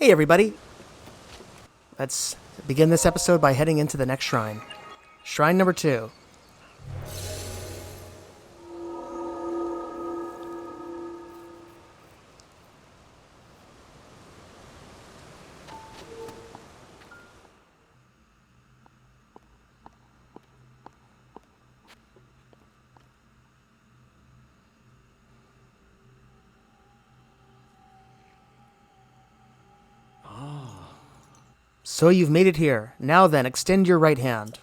Hey everybody! Let's begin this episode by heading into the next shrine. Shrine number 2. So you've made it here. Now then, extend your right hand.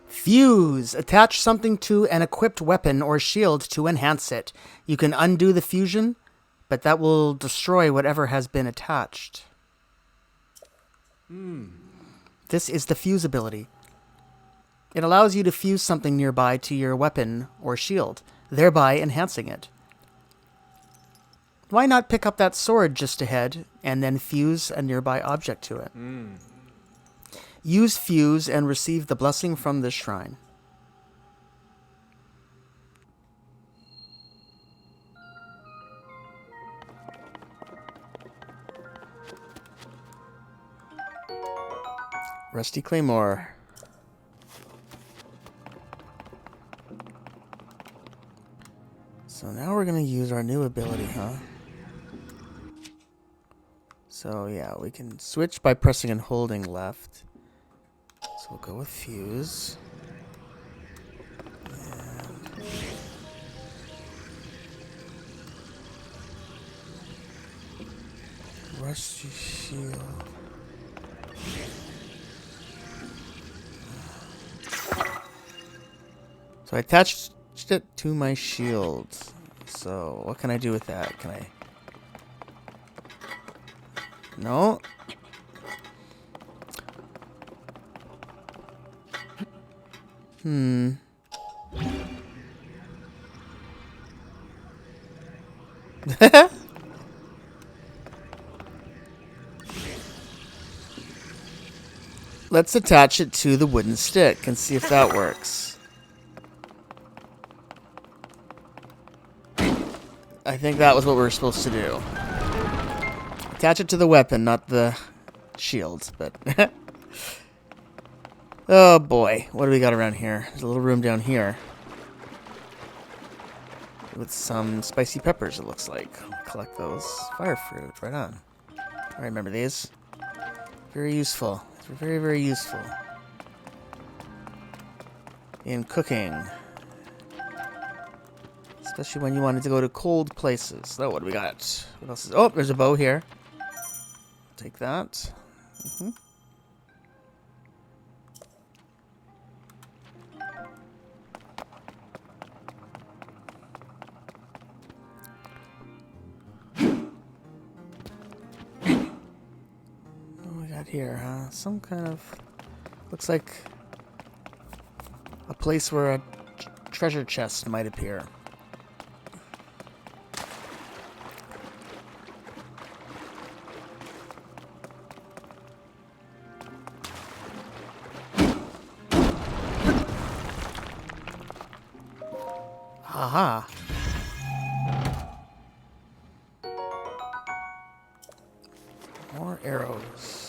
Fuse. Attach something to an equipped weapon or shield to enhance it. You can undo the fusion, but that will destroy whatever has been attached. This is the fuse ability. It allows you to fuse something nearby to your weapon or shield, thereby enhancing it. Why not pick up that sword just ahead and then fuse a nearby object to it? Use fuse and receive the blessing from this shrine. Rusty Claymore. So now we're going to use our new ability, huh? So yeah, we can switch by pressing and holding left. So we'll go with fuse. And rusty shield. So I attached it to my shield. So what can I do with that? Can I... No. Let's attach it to the wooden stick and see if that works. I think that was what we were supposed to do. Attach it to the weapon, not the shield, but... Oh boy, what do we got around here? There's a little room down here. With some spicy peppers, it looks like. Collect those. Fire fruit, right on. I remember these. Very useful. They're very, very useful. In cooking. Especially when you wanted to go to cold places. So what do we got? What else is... Oh, there's a bow here. Take that. Here, huh? Some kind of... Looks like a place where a treasure chest might appear. Aha! More arrows.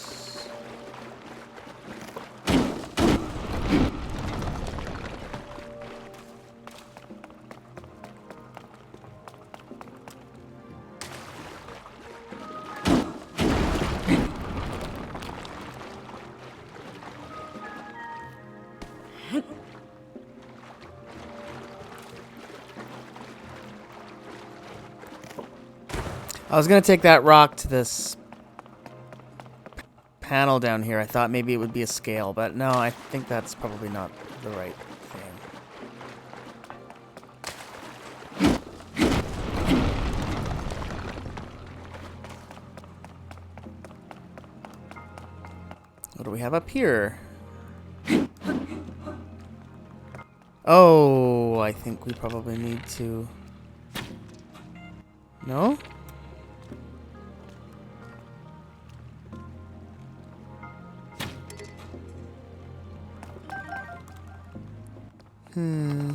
I was going to take that rock to this panel down here. I thought maybe it would be a scale, but no, I think that's probably not the right thing. What do we have up here? Oh, I think we probably need to... No? Hmm.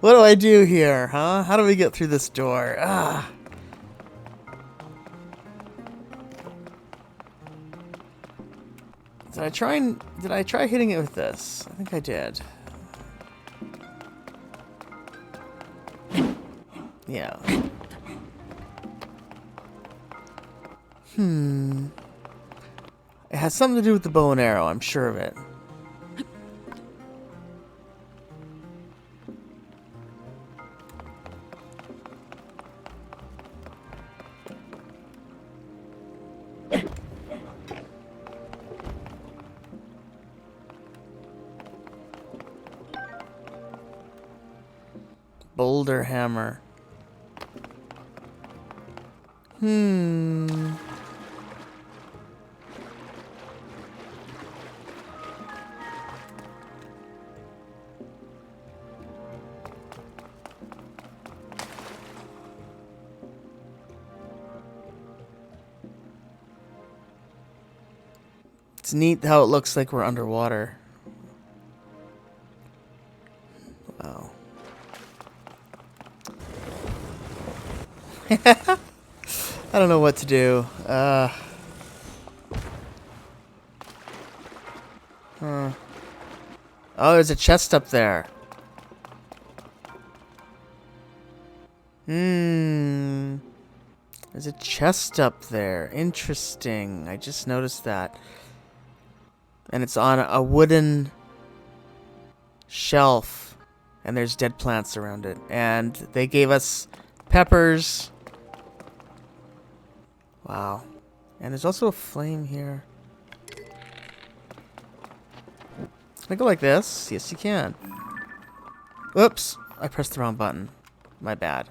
What do I do here, huh? How do we get through this door? Ah. Did I try hitting it with this? I think I did. Yeah. It has something to do with the bow and arrow, I'm sure of it. Boulder hammer. It's neat how it looks like we're underwater. Wow. I don't know what to do. Oh, there's a chest up there. There's a chest up there. Interesting. I just noticed that. And it's on a wooden shelf. And there's dead plants around it. And they gave us peppers. Wow. And there's also a flame here. Can I go like this? Yes, you can. Whoops. I pressed the wrong button. My bad.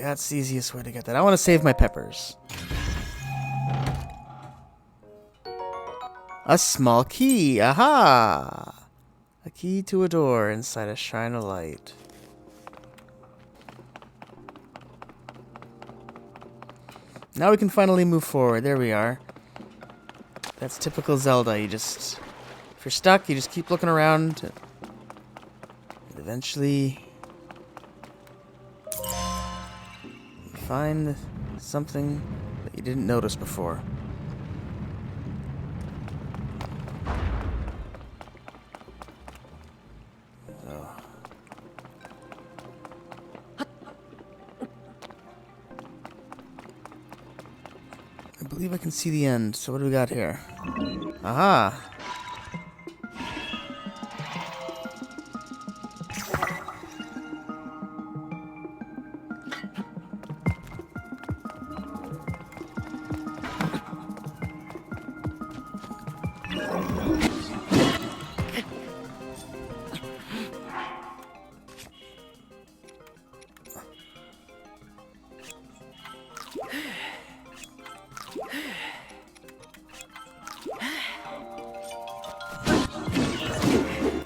That's the easiest way to get that. I want to save my peppers. A small key. Aha! A key to a door inside a shrine of light. Now we can finally move forward. There we are. That's typical Zelda. If you're stuck, you just keep looking around. And eventually you find something that you didn't notice before. I believe I can see the end. So what do we got here? Aha!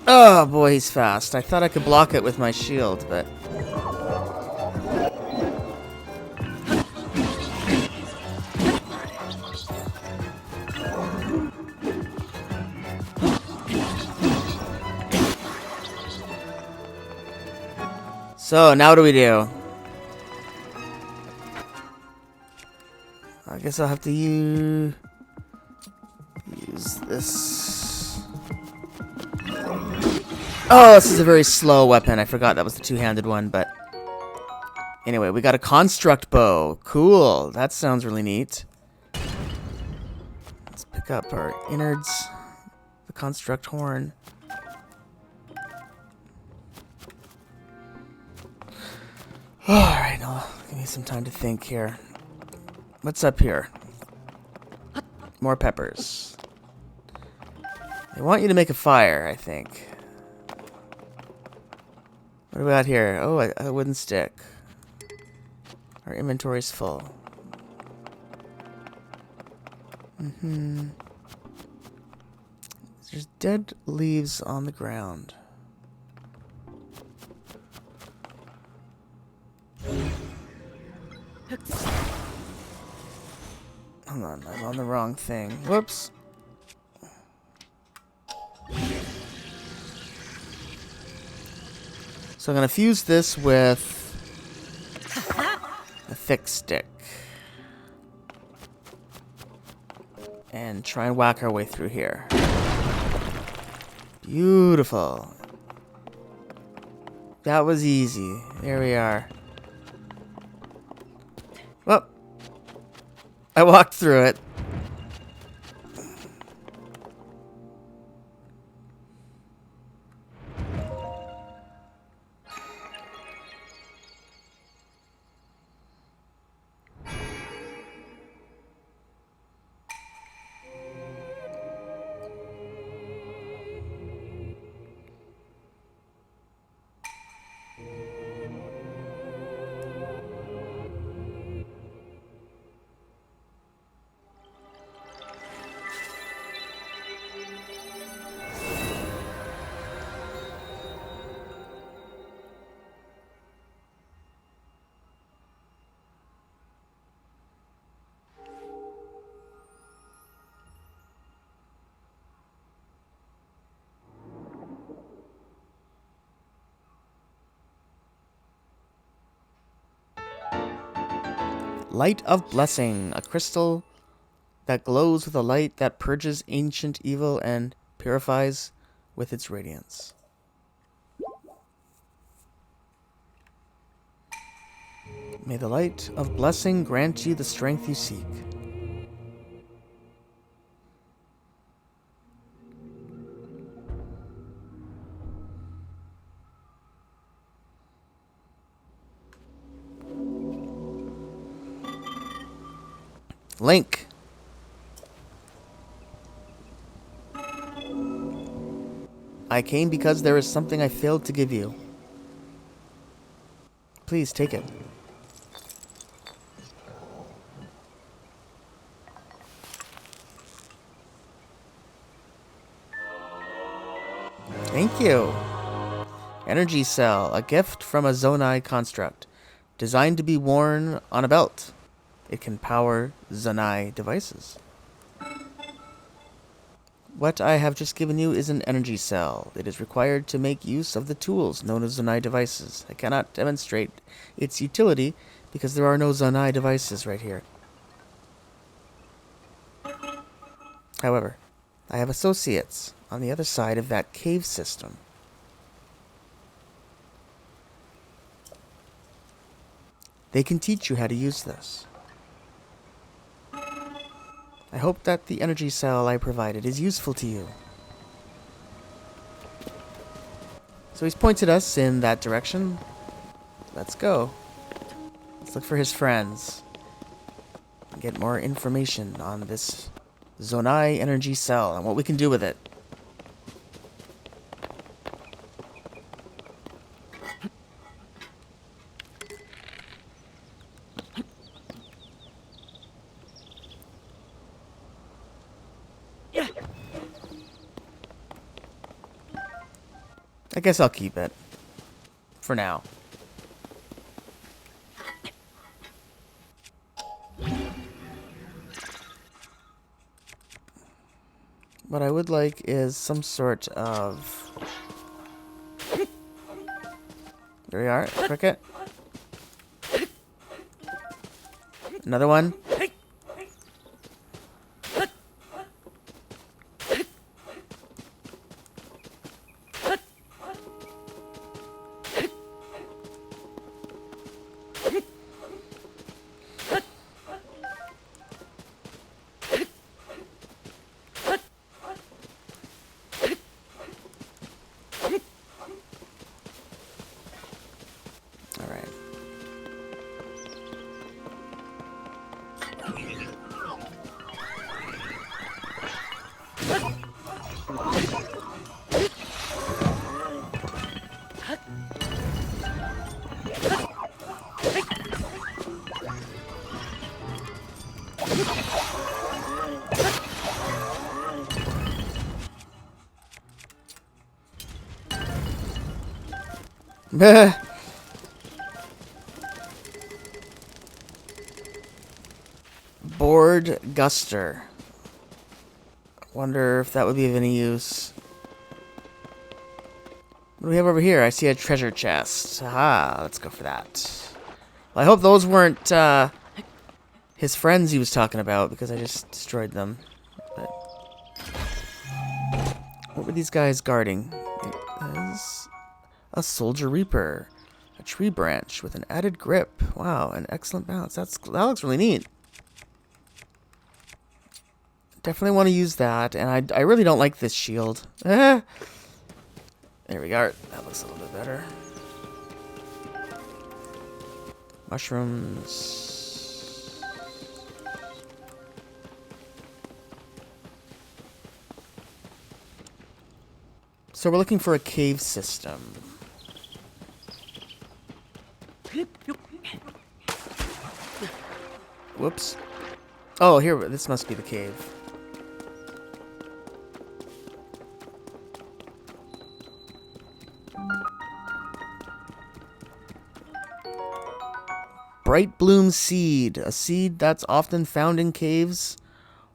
Oh boy, he's fast. I thought I could block it with my shield, but... So, now what do we do? I guess I'll have to use this. Oh, this is a very slow weapon. I forgot that was the two-handed one, but... Anyway, we got a construct bow. Cool. That sounds really neat. Let's pick up our innards. The construct horn. Alright, now give me some time to think here. What's up here? More peppers. They want you to make a fire, I think. What do we got here? Oh, a wooden stick. Our inventory's full. There's dead leaves on the ground. Hold on, I'm on the wrong thing. Whoops. So I'm going to fuse this with a thick stick. And try and whack our way through here. Beautiful. That was easy. There we are. Well, I walked through it. Light of Blessing, a crystal that glows with a light that purges ancient evil and purifies with its radiance. May the light of blessing grant you the strength you seek. Link. I came because there is something I failed to give you. Please take it. Thank you. Energy cell, a gift from a Zonai construct, designed to be worn on a belt. It can power Zonai devices. What I have just given you is an energy cell. It is required to make use of the tools known as Zonai devices. I cannot demonstrate its utility because there are no Zonai devices right here. However, I have associates on the other side of that cave system. They can teach you how to use this. I hope that the energy cell I provided is useful to you. So he's pointed us in that direction. Let's go. Let's look for his friends. And get more information on this Zonai energy cell and what we can do with it. I guess I'll keep it. For now. What I would like is some sort of... There we are. Cricket. Another one. All right. Board Guster. Wonder if that would be of any use. What do we have over here? I see a treasure chest. Aha, let's go for that. Well, I hope those weren't his friends he was talking about, because I just destroyed them. But what were these guys guarding? It is a Soldier Reaper. A tree branch with an added grip. Wow, an excellent balance. That looks really neat. Definitely want to use that, and I really don't like this shield. There we go. That looks a little bit better. Mushrooms. So we're looking for a cave system. Whoops. Oh, here, this must be the cave. Bright Bloom Seed, a seed that's often found in caves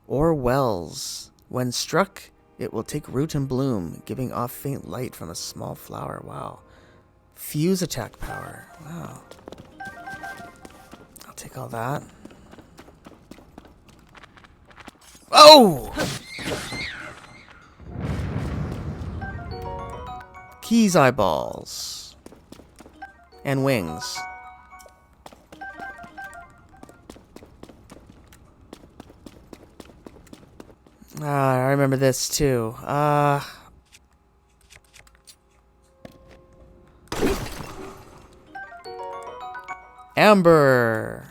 or wells. When struck, it will take root and bloom, giving off faint light from a small flower. Wow. Fuse attack power. Wow. I'll take all that. Oh! Keys eyeballs. And wings. I remember this too. Amber.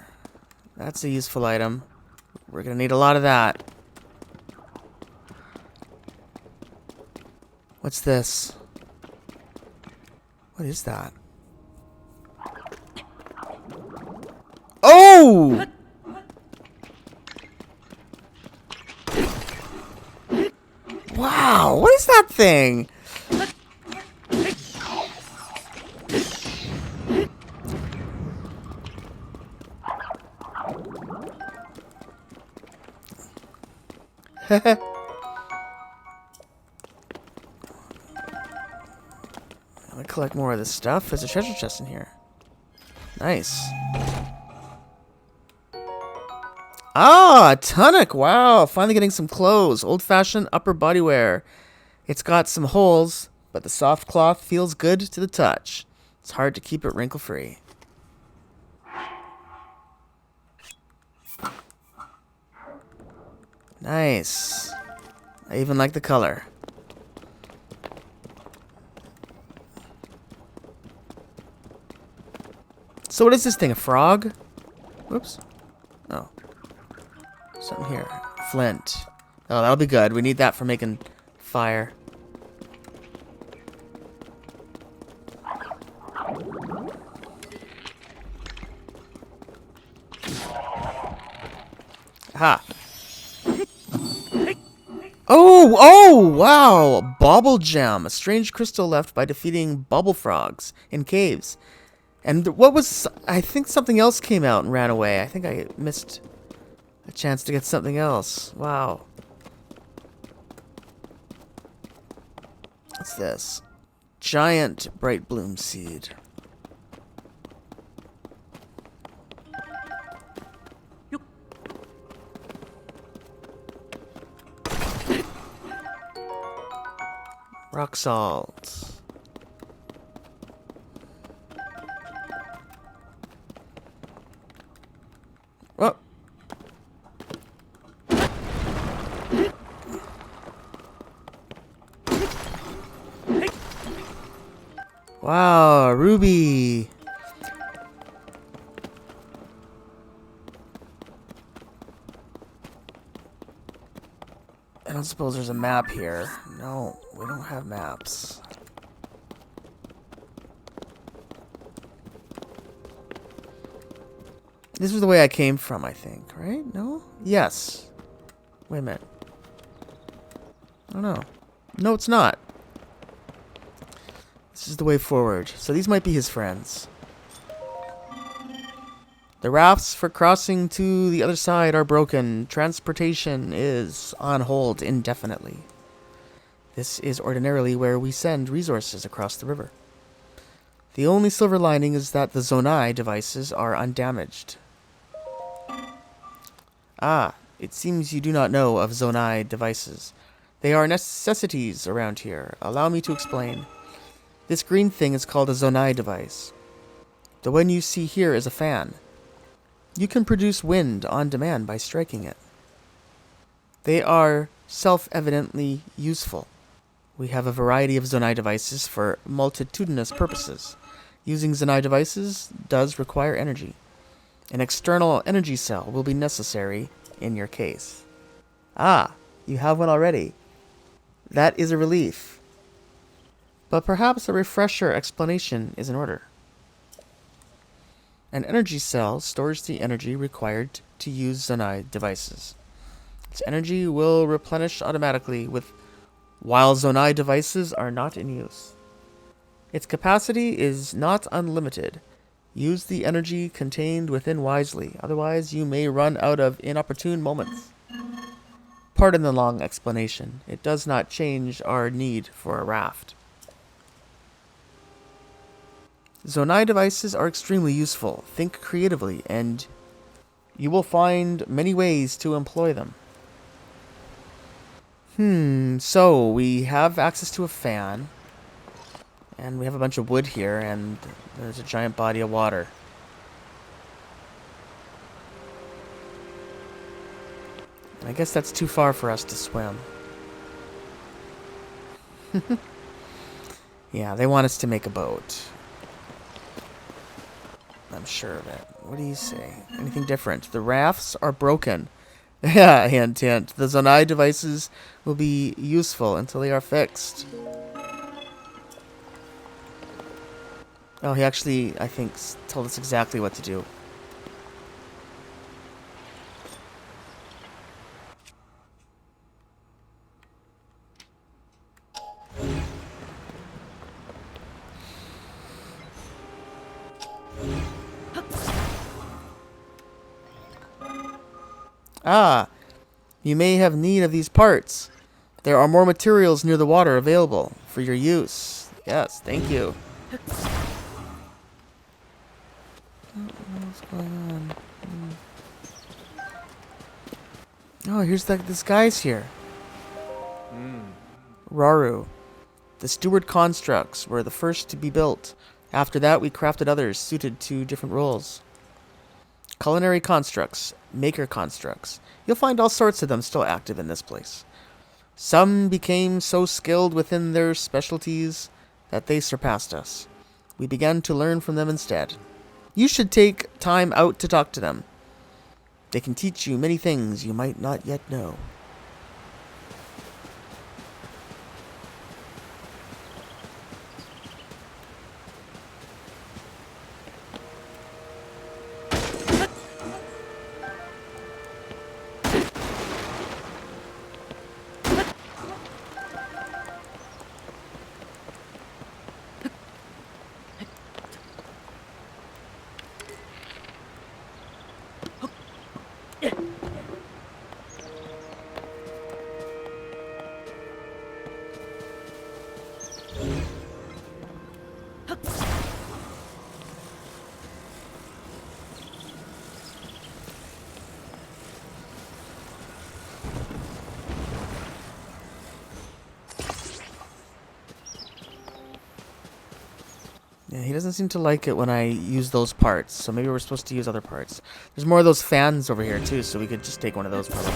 That's a useful item. We're gonna need a lot of that. What's this? What is that? Oh! Wow, what is that thing? I'm gonna collect more of this stuff. There's a treasure chest in here. Nice. Ah, a tunic. Wow, finally getting some clothes. Old-fashioned upper body wear. It's got some holes, but the soft cloth feels good to the touch. It's hard to keep it wrinkle-free. Nice. I even like the color. So what is this thing, a frog? Whoops. Oh. Something here. Flint. Oh, that'll be good. We need that for making fire. Aha. Oh, wow. Bauble gem. A strange crystal left by defeating bubble frogs in caves. And what was... I think something else came out and ran away. I think I missed a chance to get something else. Wow. What's this? Giant bright bloom seed. Rock salt. Oh. Wow, ruby. I don't suppose there's a map here. No, we don't have maps. This was the way I came from, I think, right? No? Yes. Wait a minute. I don't know. No, it's not. This is the way forward. So these might be his friends. The rafts for crossing to the other side are broken. Transportation is on hold indefinitely. This is ordinarily where we send resources across the river. The only silver lining is that the Zonai devices are undamaged. Ah, it seems you do not know of Zonai devices. They are necessities around here. Allow me to explain. This green thing is called a Zonai device. The one you see here is a fan. You can produce wind on demand by striking it. They are self-evidently useful. We have a variety of Zonai devices for multitudinous purposes. Using Zonai devices does require energy. An external energy cell will be necessary in your case. Ah, you have one already. That is a relief. But perhaps a refresher explanation is in order. An energy cell stores the energy required to use Zonai devices. Its energy will replenish automatically while Zonai devices are not in use. Its capacity is not unlimited. Use the energy contained within wisely, otherwise you may run out of inopportune moments. Pardon the long explanation. It does not change our need for a raft. Zonai devices are extremely useful. Think creatively, and you will find many ways to employ them. So we have access to a fan, and we have a bunch of wood here, and there's a giant body of water. I guess that's too far for us to swim. Yeah, they want us to make a boat. I'm sure of it. What do you say? Anything different? The rafts are broken. Yeah, hint, hint. The Zonai devices will be useful until they are fixed. Oh, he actually, I think, told us exactly what to do. Ah, you may have need of these parts. There are more materials near the water available for your use. Yes, thank you. What's going on? Oh, here's this guy's here. Raru. The steward constructs were the first to be built. After that, we crafted others suited to different roles. Culinary constructs, maker constructs. You'll find all sorts of them still active in this place. Some became so skilled within their specialties that they surpassed us. We began to learn from them instead. You should take time out to talk to them. They can teach you many things you might not yet know. Yeah, he doesn't seem to like it when I use those parts, so maybe we're supposed to use other parts. There's more of those fans over here too, so we could just take one of those probably.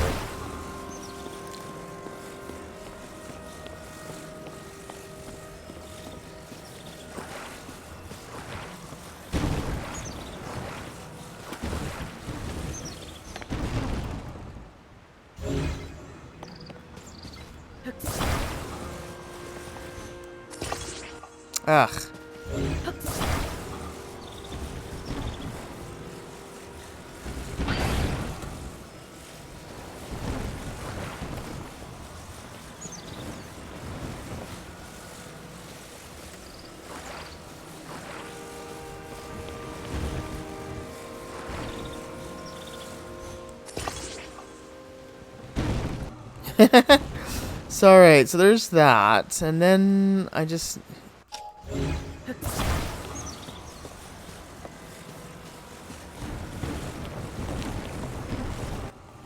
Ugh. So alright, so there's that, and then I just...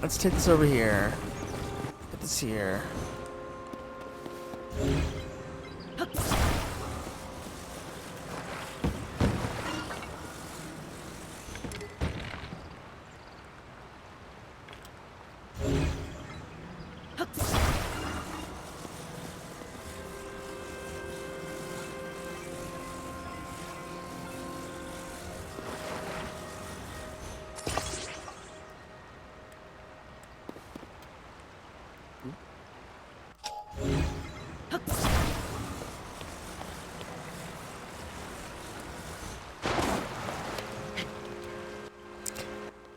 Let's take this over here. Put this here.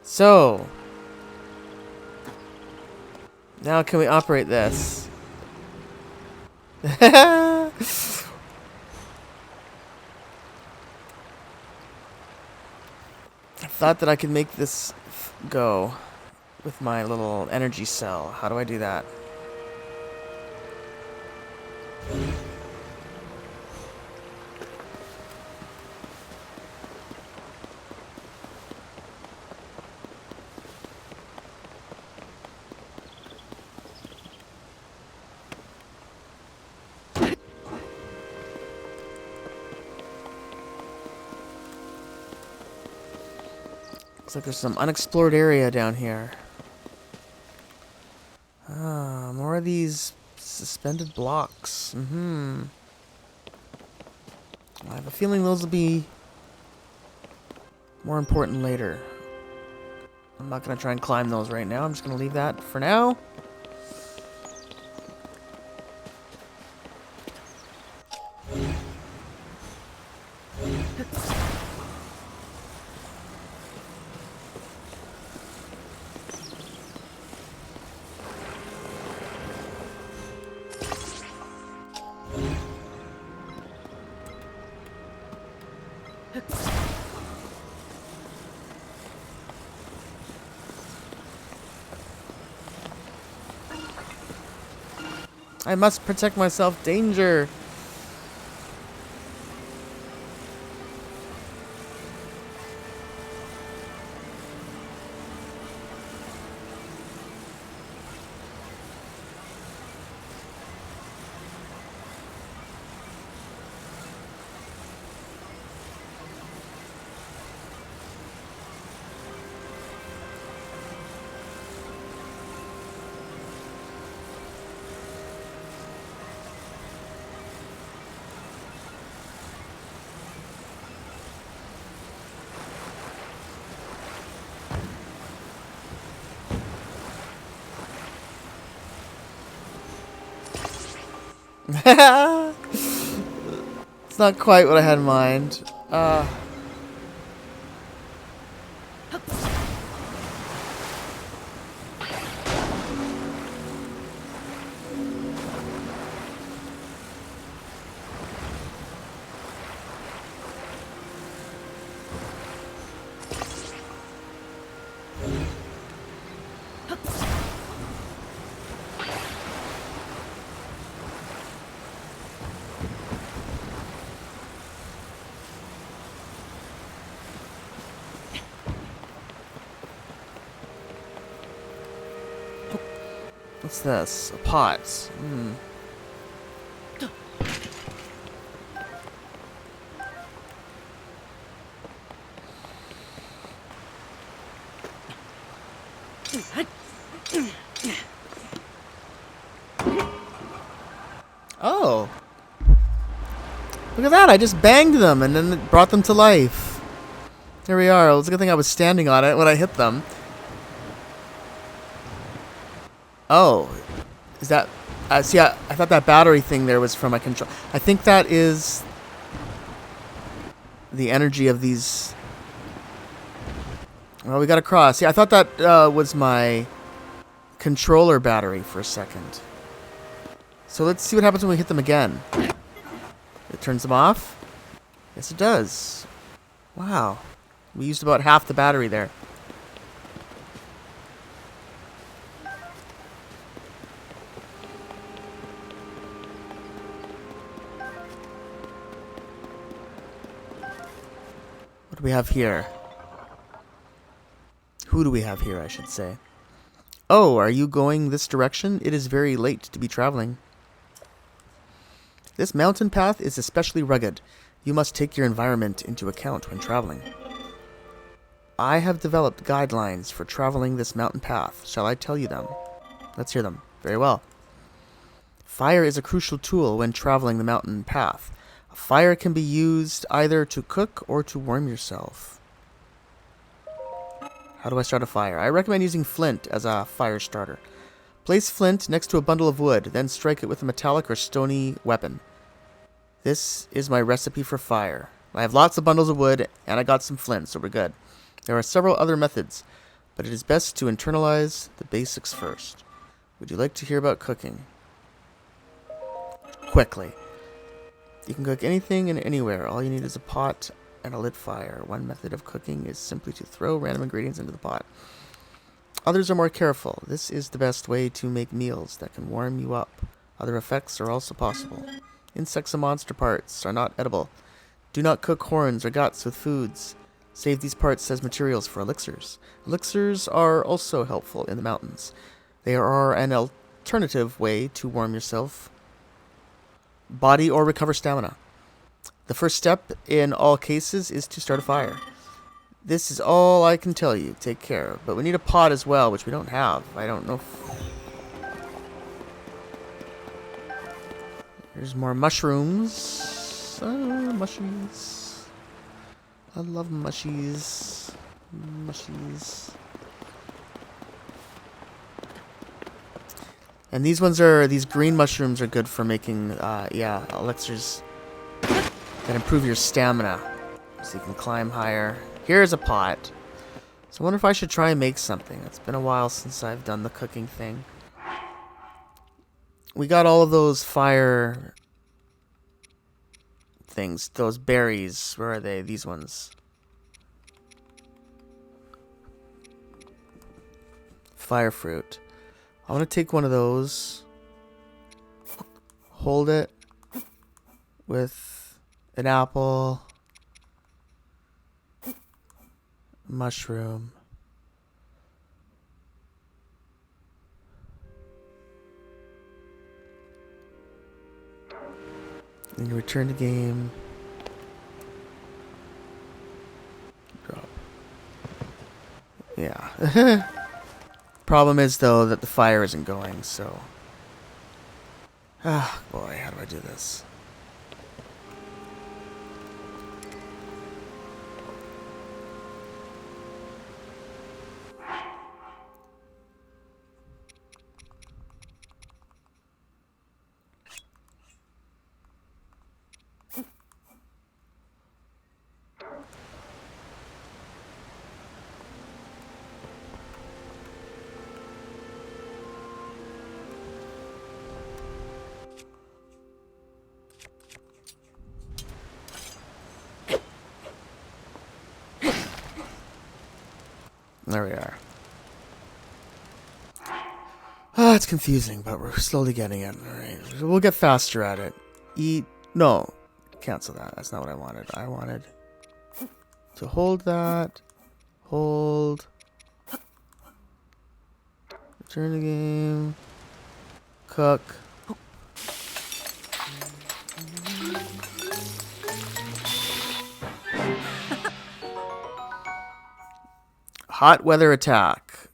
So, now can we operate this? I thought that I could make this go with my little energy cell. How do I do that? Looks like there's some unexplored area down here. Ah, more of these suspended blocks. I have a feeling those will be more important later. I'm not going to try and climb those right now. I'm just going to leave that for now. I must protect myself. Danger. It's not quite what I had in mind. What's this? A pot. Oh. Look at that. I just banged them and then it brought them to life. There we are. It was a good thing I was standing on it when I hit them. Oh. Is that... see, I thought that battery thing there was from my control. I think that is the energy of these... Well, we got a cross. See, I thought that was my controller battery for a second. So let's see what happens when we hit them again. It turns them off? Yes, it does. Wow. We used about half the battery there. What do we have here? Who do we have here, I should say? Oh, are you going this direction? It is very late to be traveling. This mountain path is especially rugged. You must take your environment into account when traveling. I have developed guidelines for traveling this mountain path. Shall I tell you them? Let's hear them. Very well. Fire is a crucial tool when traveling the mountain path. A fire can be used either to cook or to warm yourself. How do I start a fire? I recommend using flint as a fire starter. Place flint next to a bundle of wood, then strike it with a metallic or stony weapon. This is my recipe for fire. I have lots of bundles of wood, and I got some flint, so we're good. There are several other methods, but it is best to internalize the basics first. Would you like to hear about cooking? Quickly. You can cook anything and anywhere. All you need is a pot and a lit fire. One method of cooking is simply to throw random ingredients into the pot. Others are more careful. This is the best way to make meals that can warm you up. Other effects are also possible. Insects and monster parts are not edible. Do not cook horns or guts with foods. Save these parts as materials for elixirs. Elixirs are also helpful in the mountains. They are an alternative way to warm yourself, body, or recover stamina. The first step in all cases is to start a fire. This is all I can tell you. Take care. But we need a pot as well, which we don't have. I don't know if... There's more mushrooms. Mushies. I love mushies. Mushies. And these ones are, these green mushrooms are good for making, yeah, elixirs that improve your stamina. So you can climb higher. Here's a pot. So I wonder if I should try and make something. It's been a while since I've done the cooking thing. We got all of those fire things, those berries. Where are they? These ones. Fire fruit. I want to take one of those, hold it with an apple, mushroom, and you return to game. Drop. Yeah. Problem is, though, that the fire isn't going, so... Ah, boy, how do I do this? There we are. Ah, it's confusing, but we're slowly getting it. Alright, we'll get faster at it. Eat. No. Cancel that. That's not what I wanted. I wanted to hold that. Hold. Return the game. Cook. Hot weather attack.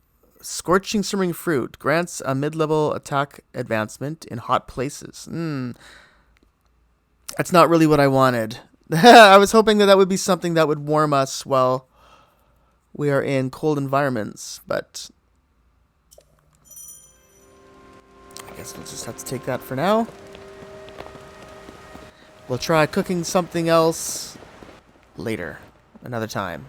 Scorching Simmering Fruit. Grants a mid-level attack advancement in hot places. That's not really what I wanted. I was hoping that would be something that would warm us while we are in cold environments, but I guess we'll just have to take that for now. We'll try cooking something else later, another time.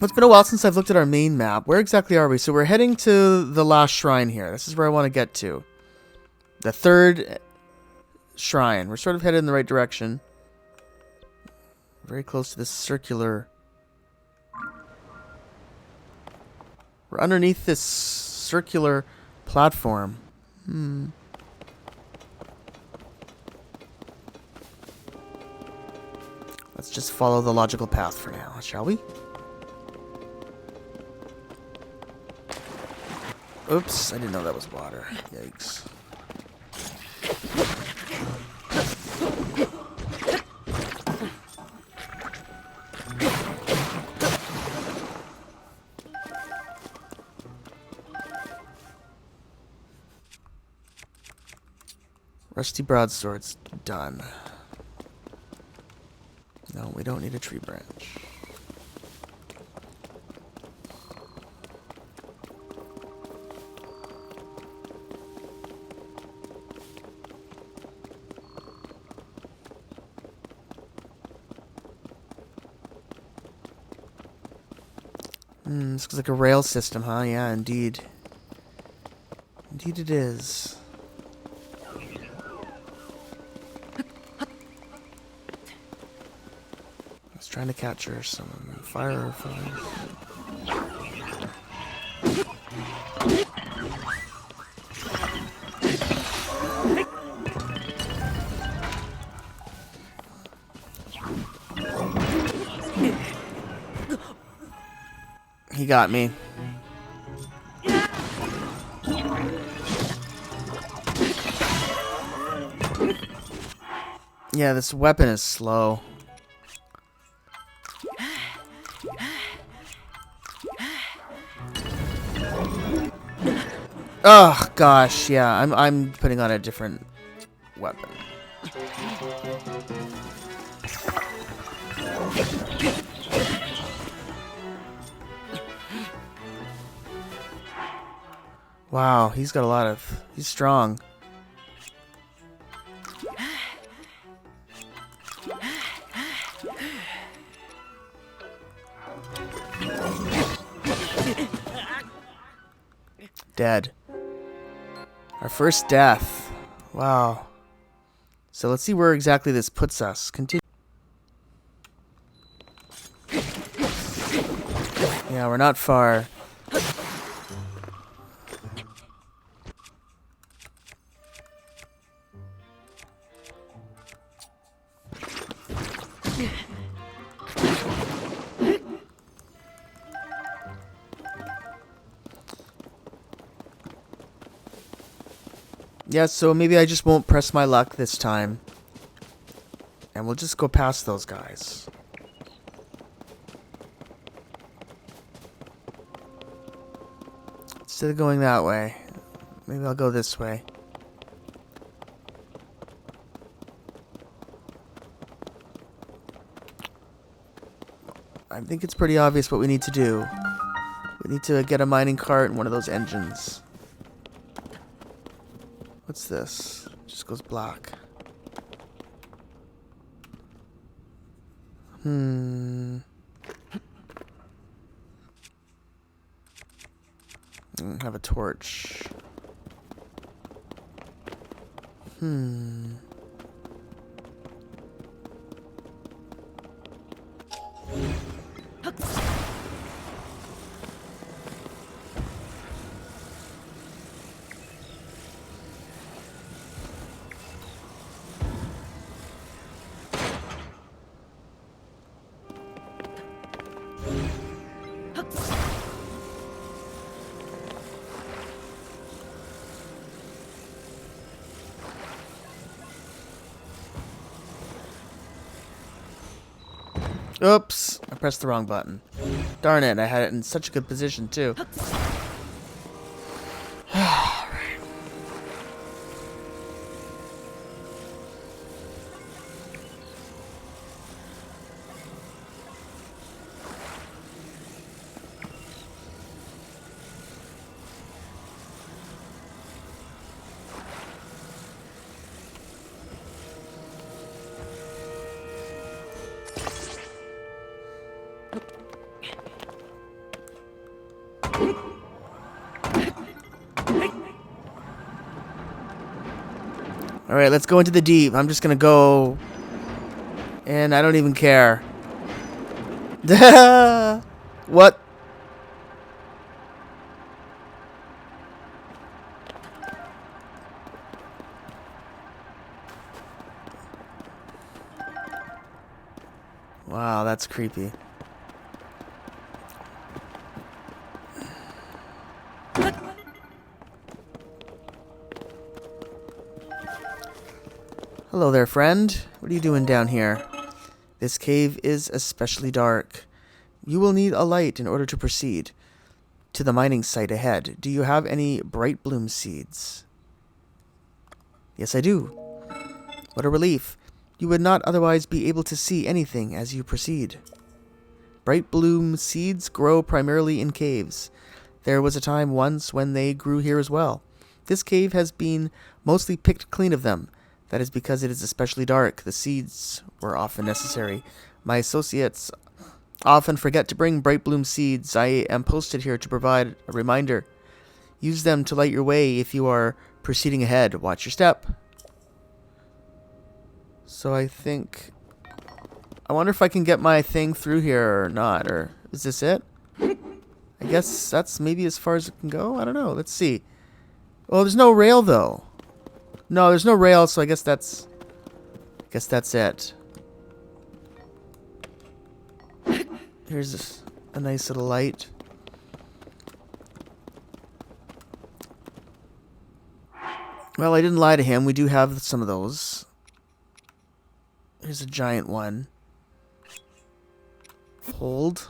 It's been a while since I've looked at our main map. Where exactly are we? So we're heading to the last shrine here. This is where I want to get to. The third shrine. We're sort of headed in the right direction. Very close to this circular... We're underneath this circular platform. Let's just follow the logical path for now, shall we? Oops, I didn't know that was water. Yikes. Rusty broadsword's done. No, we don't need a tree branch. This looks like a rail system, huh? Yeah, indeed. Indeed it is. I was trying to capture some fireflies. He got me. Yeah, this weapon is slow. Oh gosh, yeah, I'm putting on a different weapon. Wow, he's got a lot of... He's strong. Dead. Our first death. Wow. So let's see where exactly this puts us. Continue. Yeah, we're not far. Yeah, so maybe I just won't press my luck this time. And we'll just go past those guys. Instead of going that way, maybe I'll go this way. I think it's pretty obvious what we need to do. We need to get a mining cart and one of those engines. What's this? It just goes black. I don't have a torch. Oops, I pressed the wrong button. Darn it, I had it in such a good position, too. Alright, let's go into the deep. I'm just gonna go... And I don't even care. What? Wow, that's creepy. Hello there, friend. What are you doing down here? This cave is especially dark. You will need a light in order to proceed to the mining site ahead. Do you have any bright bloom seeds? Yes, I do. What a relief. You would not otherwise be able to see anything as you proceed. Bright bloom seeds grow primarily in caves. There was a time once when they grew here as well. This cave has been mostly picked clean of them. That is because it is especially dark. The seeds were often necessary. My associates often forget to bring bright bloom seeds. I am posted here to provide a reminder. Use them to light your way if you are proceeding ahead. Watch your step. So I think... I wonder if I can get my thing through here or not. Or is this it? I guess that's maybe as far as it can go. I don't know. Let's see. Oh, there's no rail though. No, there's no rail, so I guess that's it. Here's a nice little light. Well, I didn't lie to him. We do have some of those. Here's a giant one. Hold.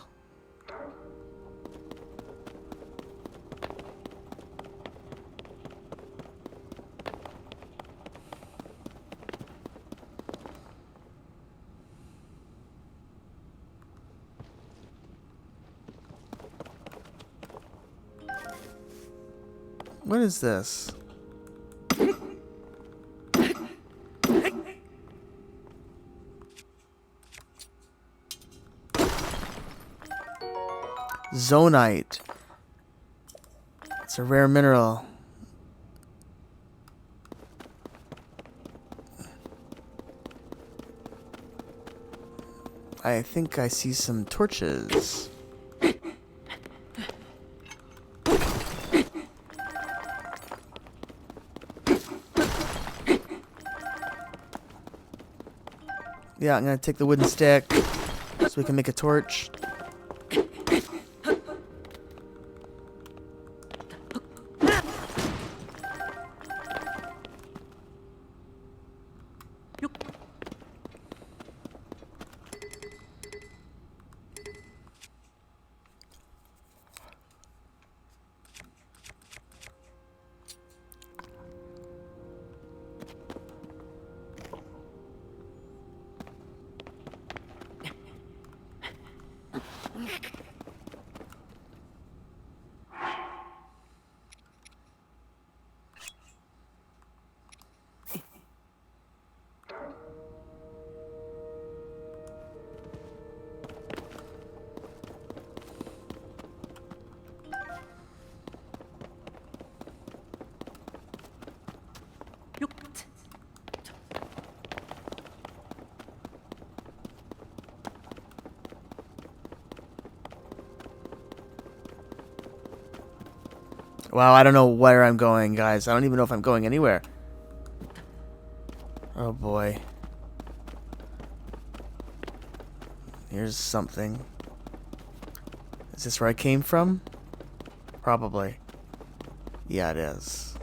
What is this? Zonite. It's a rare mineral. I think I see some torches. Yeah, I'm gonna take the wooden stick so we can make a torch. Wow, I don't know where I'm going, guys. I don't even know if I'm going anywhere. Oh boy. Here's something. Is this where I came from? Probably. Yeah, it is.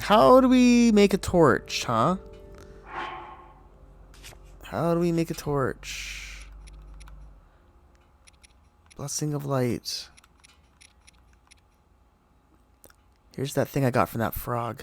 How do we make a torch, huh? How do we make a torch? Blessing of light. Here's that thing I got from that frog.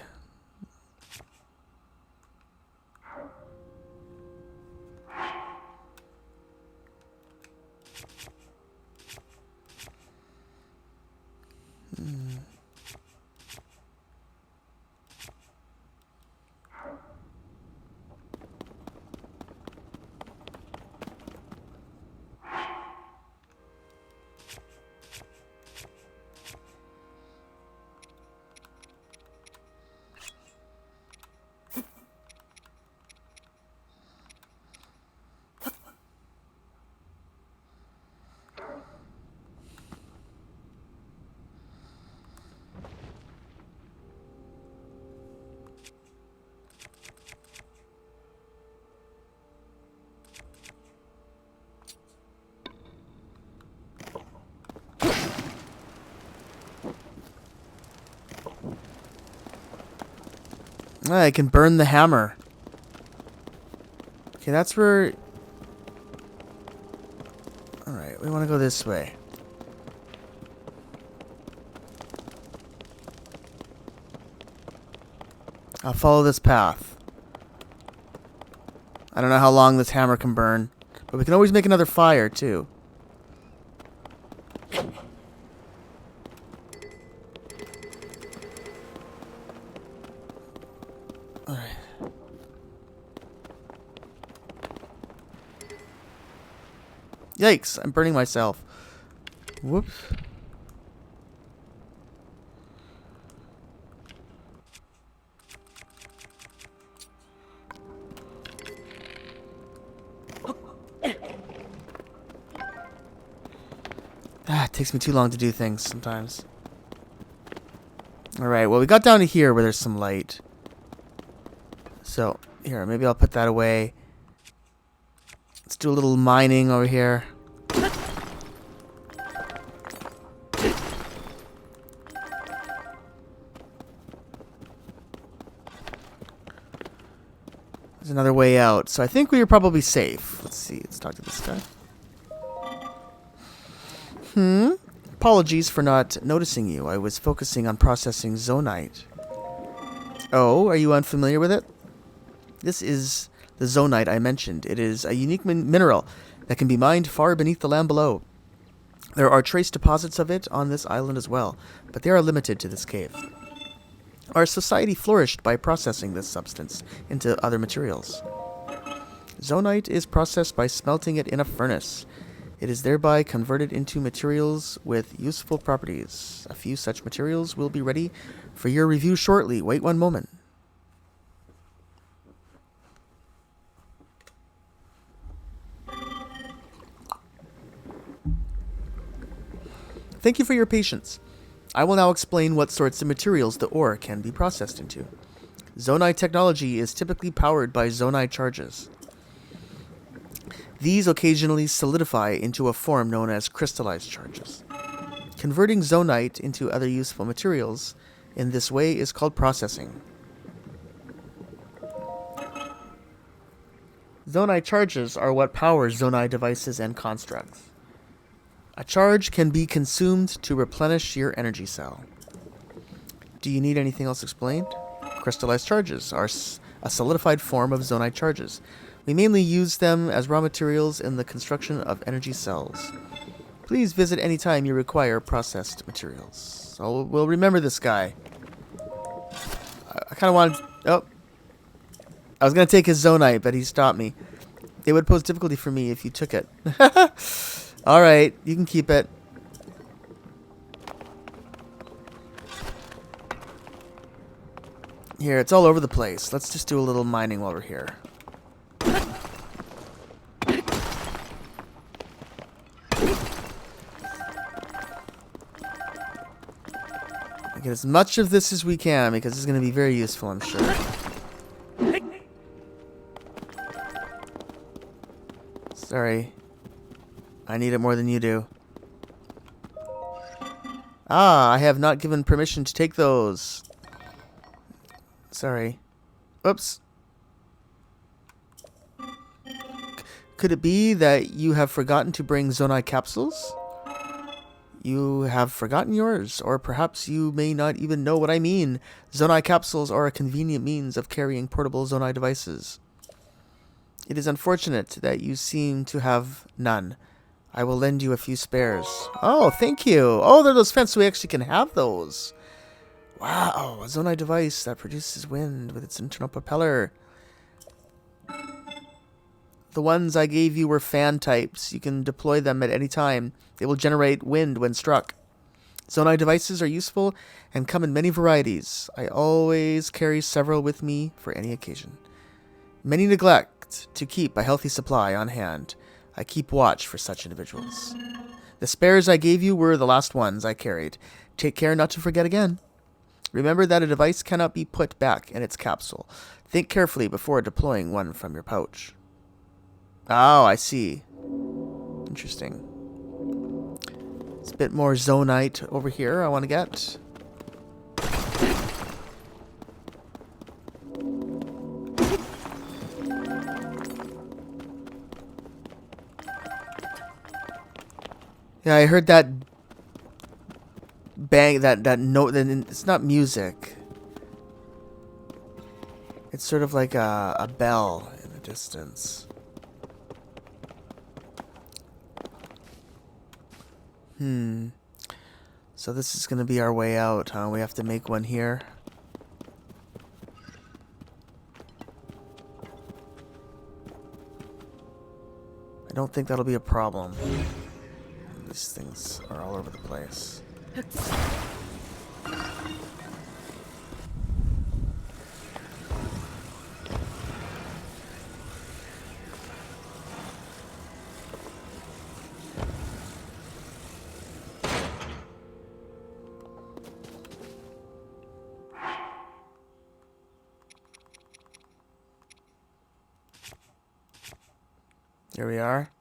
I can burn the hammer. Okay, that's where... Alright, we want to go this way. I'll follow this path. I don't know how long this hammer can burn, but we can always make another fire, too. Alright. Yikes, I'm burning myself. Whoops. It takes me too long to do things sometimes. Alright, well, we got down to here where there's some light. So, here, maybe I'll put that away. Let's do a little mining over here. There's another way out, so I think we are probably safe. Let's see, let's talk to this guy. Apologies for not noticing you. I was focusing on processing zonite. Oh, are you unfamiliar with it? This is the zonite I mentioned. It is a unique mineral that can be mined far beneath the land below. There are trace deposits of it on this island as well, but they are limited to this cave. Our society flourished by processing this substance into other materials. Zonite is processed by smelting it in a furnace. It is thereby converted into materials with useful properties. A few such materials will be ready for your review shortly. Wait one moment. Thank you for your patience. I will now explain what sorts of materials the ore can be processed into. Zonite technology is typically powered by zonite charges. These occasionally solidify into a form known as crystallized charges. Converting zonite into other useful materials in this way is called processing. Zonite charges are what powers zonite devices and constructs. A charge can be consumed to replenish your energy cell. Do you need anything else explained? Crystallized charges are a solidified form of zonite charges. We mainly use them as raw materials in the construction of energy cells. Please visit any time you require processed materials. So we'll remember this guy. I kind of wanted... Oh. I was going to take his zonite, but he stopped me. It would pose difficulty for me if you took it. Alright, you can keep it. Here, it's all over the place. Let's just do a little mining while we're here. Get as much of this as we can because it's going to be very useful, I'm sure. Sorry. I need it more than you do. Ah, I have not given permission to take those. Sorry. Oops. Could it be that you have forgotten to bring zonite capsules? You have forgotten yours, or perhaps you may not even know what I mean. Zonai capsules are a convenient means of carrying portable Zonai devices. It is unfortunate that you seem to have none. I will lend you a few spares. Oh, thank you. Oh, they're those fans, so we actually can have those. Wow, a Zonai device that produces wind with its internal propeller. The ones I gave you were fan types. You can deploy them at any time. They will generate wind when struck. Zonai devices are useful and come in many varieties. I always carry several with me for any occasion. Many neglect to keep a healthy supply on hand. I keep watch for such individuals. The spares I gave you were the last ones I carried. Take care not to forget again. Remember that a device cannot be put back in its capsule. Think carefully before deploying one from your pouch. Oh, I see. Interesting. It's a bit more Zonite over here I want to get. Yeah, I heard that bang, that note. It's not music. It's sort of like a bell in the distance. So this is going to be our way out, huh? We have to make one here. I don't think that'll be a problem. These things are all over the place. Here we are.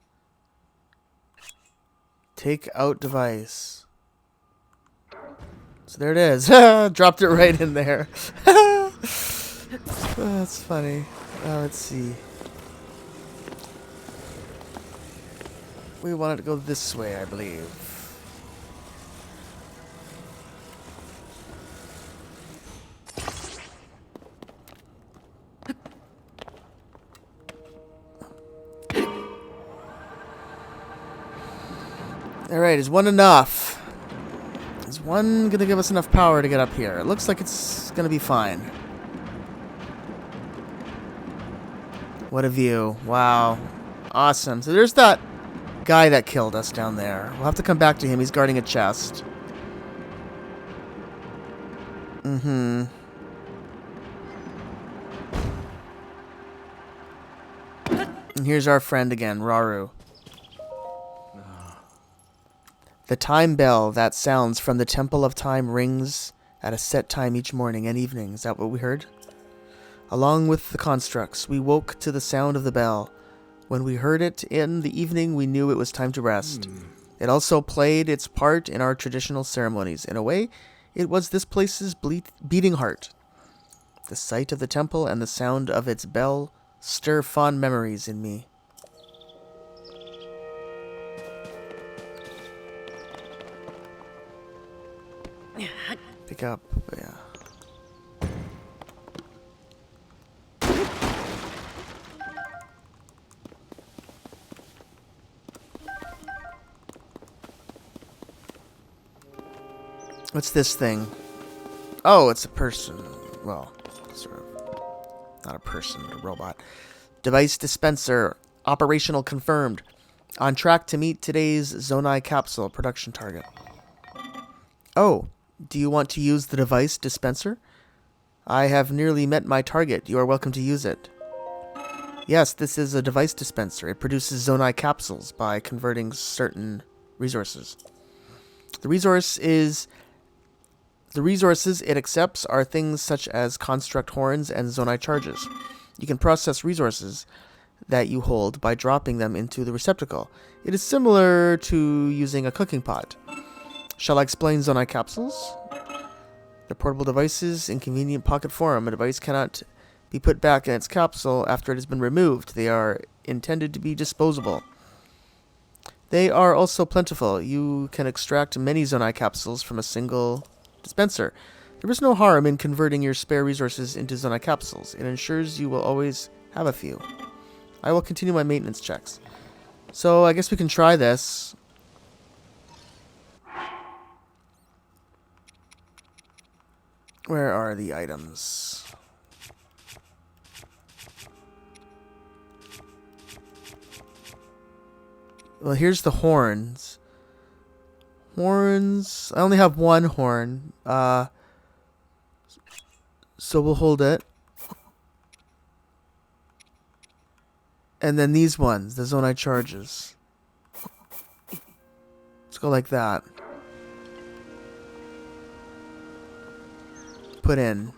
Take out device. So there it is. Dropped it right in there. Oh, that's funny. Let's see. We wanted to go this way, I believe. Alright, is one enough? Is one gonna give us enough power to get up here? It looks like it's gonna be fine. What a view. Wow. Awesome. So there's that guy that killed us down there. We'll have to come back to him. He's guarding a chest. And here's our friend again, Raru. The time bell that sounds from the Temple of Time rings at a set time each morning and evening. Is that what we heard? Along with the constructs, we woke to the sound of the bell. When we heard it in the evening, we knew it was time to rest. It also played its part in our traditional ceremonies. In a way, it was this place's beating heart. The sight of the temple and the sound of its bell stir fond memories in me. Pick up, yeah. What's this thing? Oh, it's a person. Well, sort of. Not a person, but a robot. Device dispenser. Operational confirmed. On track to meet today's Zonai capsule production target. Oh, do you want to use the device dispenser? I have nearly met my target. You are welcome to use it. Yes, this is a device dispenser. It produces Zonai capsules by converting certain resources. The resources it accepts are things such as construct horns and Zonai charges. You can process resources that you hold by dropping them into the receptacle. It is similar to using a cooking pot. Shall I explain Zonai capsules? They're portable devices in convenient pocket form. A device cannot be put back in its capsule after it has been removed. They are intended to be disposable. They are also plentiful. You can extract many Zonai capsules from a single dispenser. There is no harm in converting your spare resources into Zonai capsules. It ensures you will always have a few. I will continue my maintenance checks. So I guess we can try this. Where are the items? Well, here's the horns. Horns. I only have one horn. So we'll hold it. And then these ones, the Zonai charges. Let's go like that. Put in.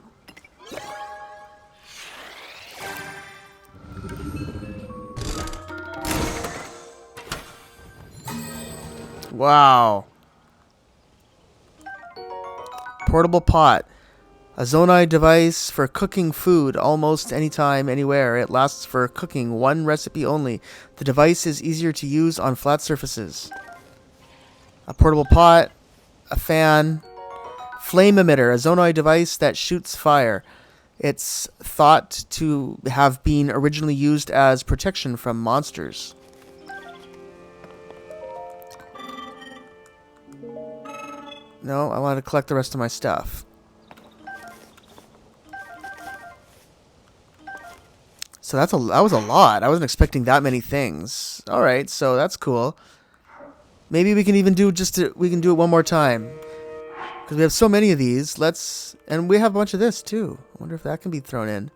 Wow. Portable pot. A Zonai device for cooking food almost anytime, anywhere. It lasts for cooking one recipe only. The device is easier to use on flat surfaces. A portable pot. A fan. Flame emitter. A Zonai device that shoots fire. It's thought to have been originally used as protection from monsters. No, I wanted to collect the rest of my stuff. So that was a lot. I wasn't expecting that many things. All right, so that's cool. Maybe we can even do we can do it one more time because we have so many of these. And we have a bunch of this too. I wonder if that can be thrown in.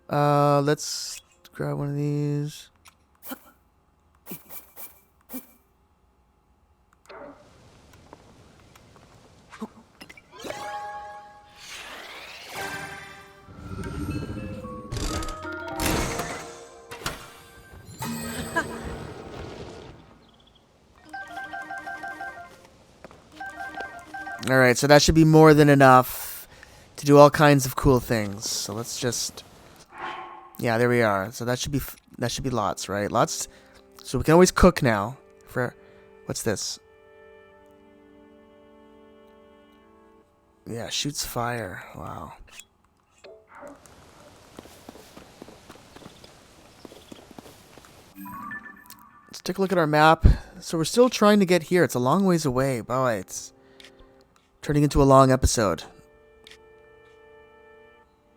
Let's grab one of these. Alright, so that should be more than enough to do all kinds of cool things. So let's just... Yeah, there we are. So that should be lots, right? Lots. So we can always cook now. What's this? Yeah, shoots fire. Wow. Let's take a look at our map. So we're still trying to get here. It's a long ways away. Boy, it's turning into a long episode.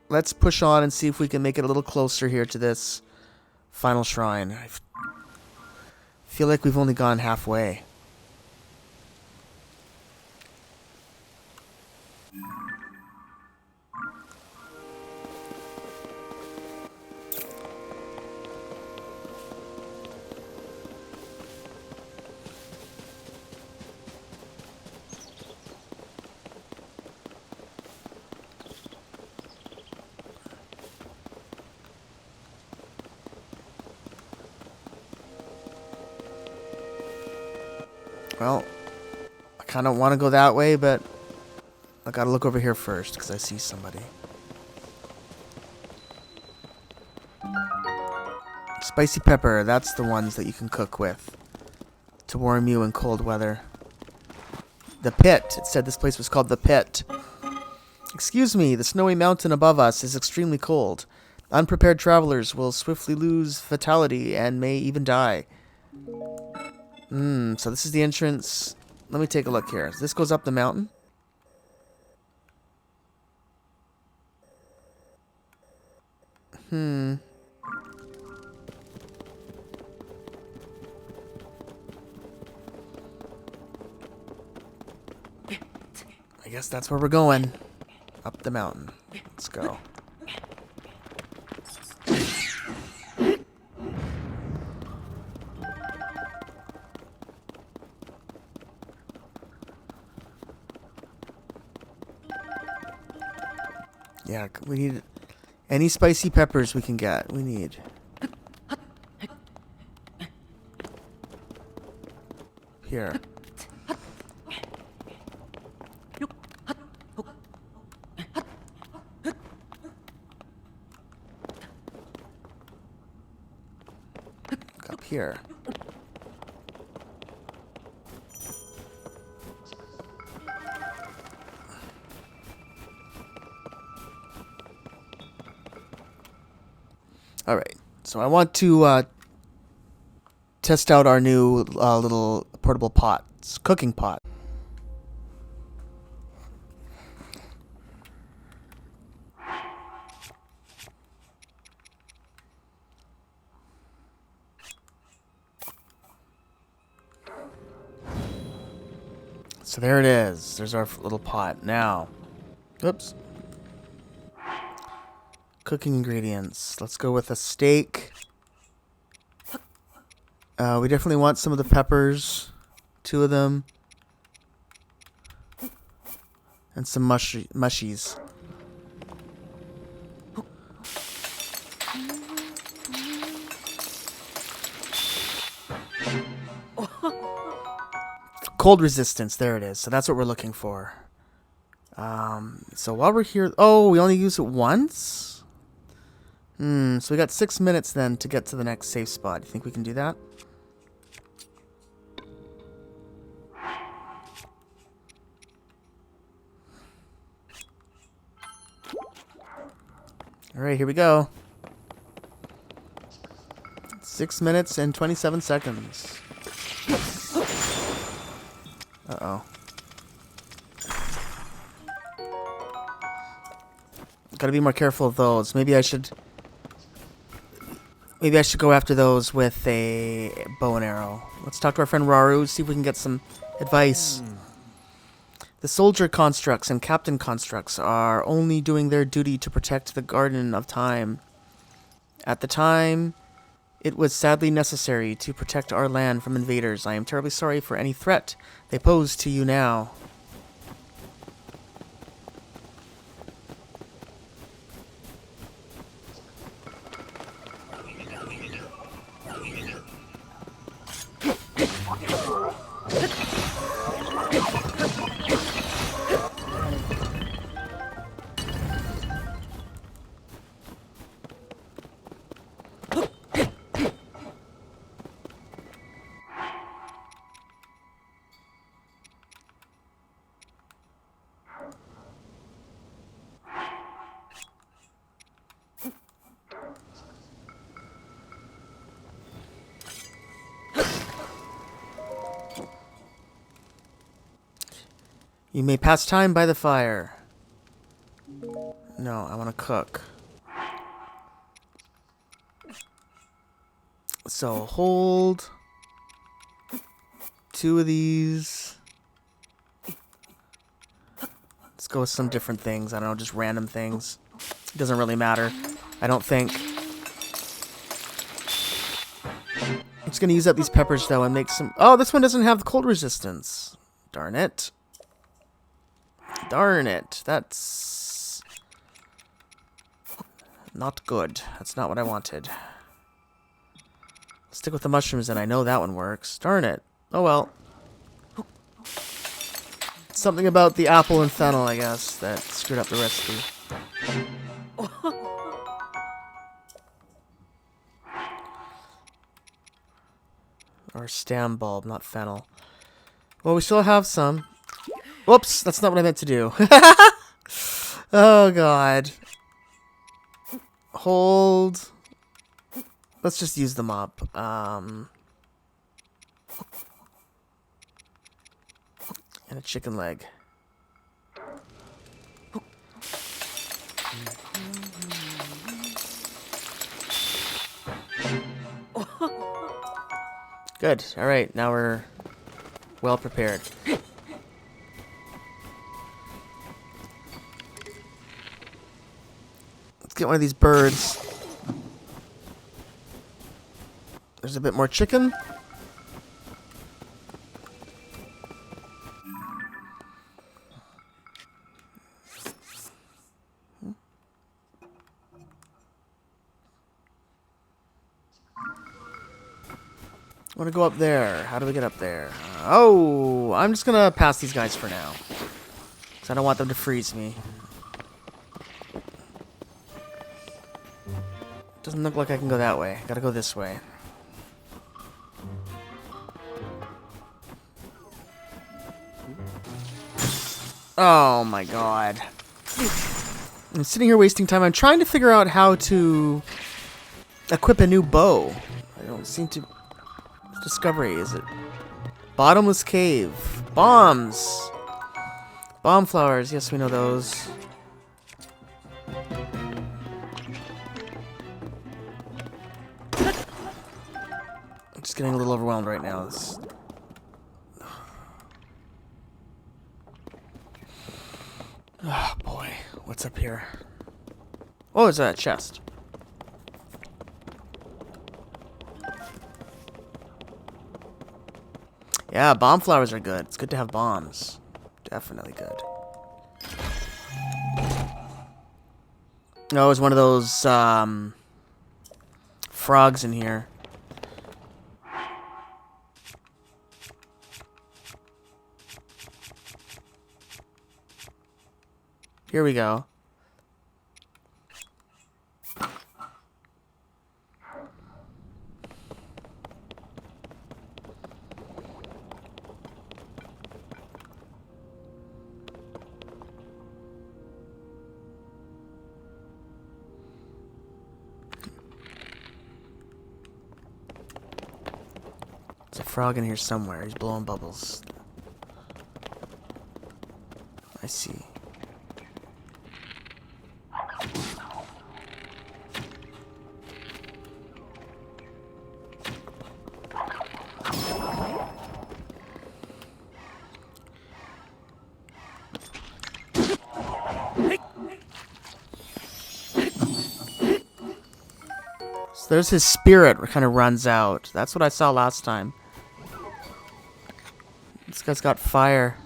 Let's push on and see if we can make it a little closer here to this final shrine. I feel like we've only gone halfway. Well, I kind of want to go that way, but I gotta look over here first because I see somebody. Spicy pepper, that's the ones that you can cook with to warm you in cold weather. The Pit. It said this place was called The Pit. Excuse me, the snowy mountain above us is extremely cold. Unprepared travelers will swiftly lose vitality and may even die. So this is the entrance. Let me take a look here. This goes up the mountain. I guess that's where we're going. Up the mountain. Let's go. Yeah, we need any spicy peppers we can get. We need. Here. Up here. Alright, so I want to test out our new little portable pots, cooking pot. So there it is. There's our little pot. Now, oops. Cooking ingredients. Let's go with a steak. We definitely want some of the peppers. 2 of them. And some mushies. Cold resistance. There it is. So that's what we're looking for. So while we're here... Oh, we only use it once? So we got 6 minutes then to get to the next safe spot. You think we can do that? Alright, here we go. 6 minutes and 27 seconds. Uh-oh. Gotta be more careful of those. Maybe I should go after those with a bow and arrow. Let's talk to our friend Raru, see if we can get some advice. The soldier constructs and captain constructs are only doing their duty to protect the Garden of Time. At the time, it was sadly necessary to protect our land from invaders. I am terribly sorry for any threat they pose to you now. You may pass time by the fire. No, I want to cook. So hold 2 of these. Let's go with some different things. I don't know, just random things. It doesn't really matter, I don't think. I'm just going to use up these peppers, though, and make some... Oh, this one doesn't have the cold resistance. Darn it. Darn it. That's... not good. That's not what I wanted. Stick with the mushrooms, and I know that one works. Darn it. Oh, well. Something about the apple and fennel, I guess, that screwed up the recipe. Or stam bulb, not fennel. Well, we still have some. Whoops, that's not what I meant to do. Oh, God. Hold. Let's just use them up. And a chicken leg. Good. All right, now we're well prepared. Let's get one of these birds. There's a bit more chicken. I want to go up there. How do we get up there? Oh, I'm just going to pass these guys for now. Because I don't want them to freeze me. Doesn't look like I can go that way. Gotta go this way. Oh my god. I'm sitting here wasting time. I'm trying to figure out how to Equip a new bow. I don't seem to... Discovery, is it? Bottomless cave. Bombs! Bomb flowers. Yes, we know those. I'm just getting a little overwhelmed right now. Oh, boy. What's up here? Oh, it's a chest. Yeah, bomb flowers are good. It's good to have bombs. Definitely good. Oh, it's one of those frogs in here. Here we go. There's a frog in here somewhere. He's blowing bubbles. I see. So there's his spirit kind of runs out. That's what I saw last time. This guy's got fire.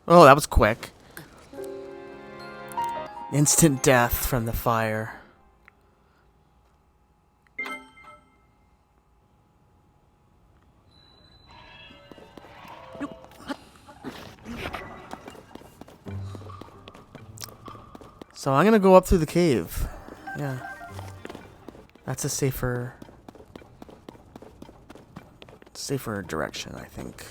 Oh, that was quick. Instant death from the fire. So I'm gonna go up through the cave. Yeah. That's a safer direction, I think.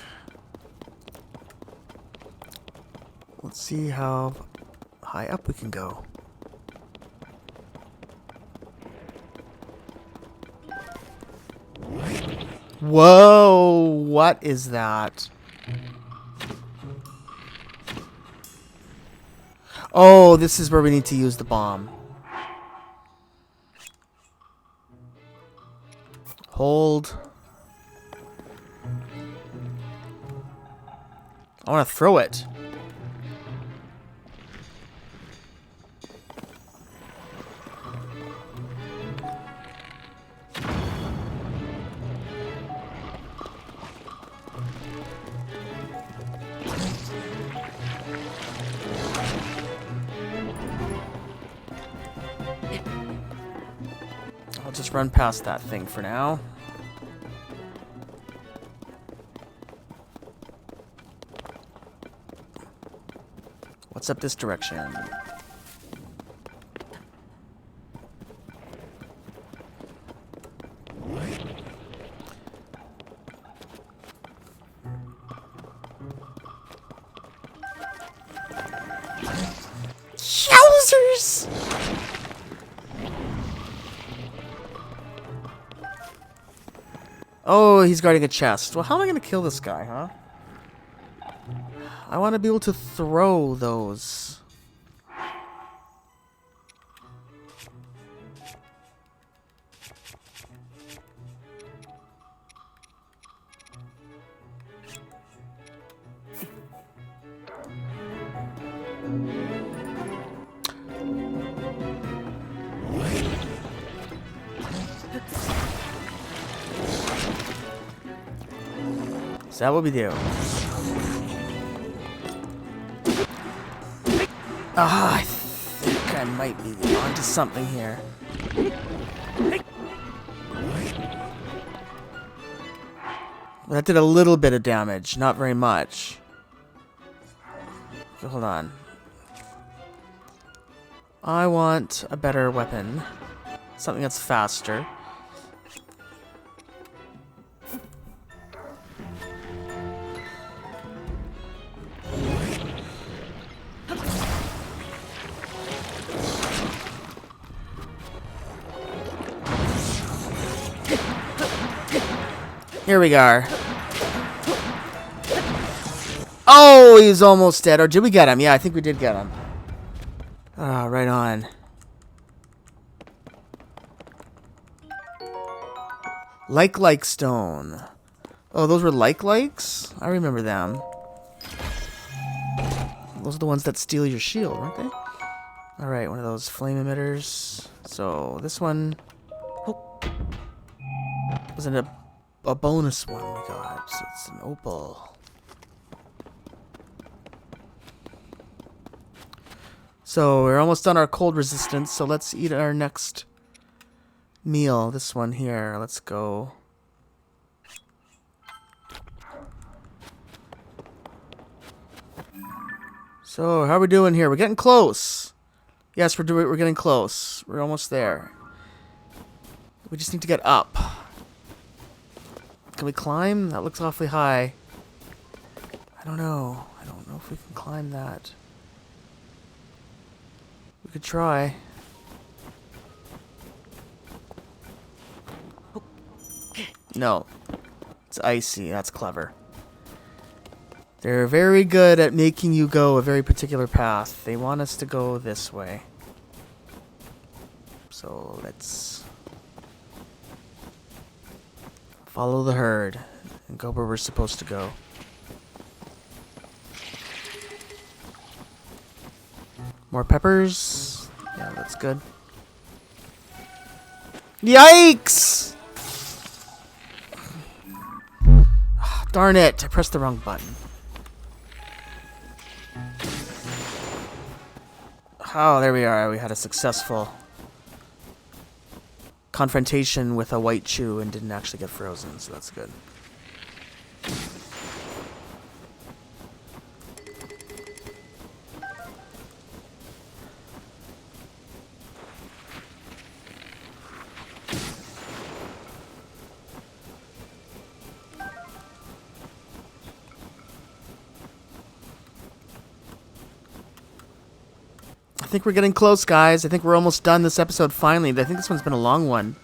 Let's see how high up we can go. Whoa! What is that? Oh, this is where we need to use the bomb. Hold. I want to throw it. I'll just run past that thing for now. What's up this direction? Yowzers! Oh, he's guarding a chest. Well, how am I going to kill this guy, huh? I want to be able to throw those. Is that what we do? Ah, I think I might be onto something here. That did a little bit of damage, not very much. Okay, hold on. I want a better weapon. Something that's faster. Here we are. Oh, he's almost dead. Or did we get him? Yeah, I think we did get him. Ah, right on. Like stone. Oh, those were likes? I remember them. Those are the ones that steal your shield, aren't they? Alright, one of those flame emitters. So, this one... Oh. Wasn't a bonus one we got. So it's an opal. So, we're almost done our cold resistance, so let's eat our next meal. This one here. Let's go. So, how are we doing here? We're getting close. Yes, we're getting close. We're almost there. We just need to get up. Can we climb? That looks awfully high. I don't know. I don't know if we can climb that. We could try. No. It's icy. That's clever. They're very good at making you go a very particular path. They want us to go this way. So let's follow the herd and go where we're supposed to go. More peppers. Yeah, that's good. Yikes! Darn it, I pressed the wrong button. Oh, there we are. We had a successful confrontation with a white chew and didn't actually get frozen, so that's good. I think we're getting close, guys. I think we're almost done this episode finally. I think this one's been a long one.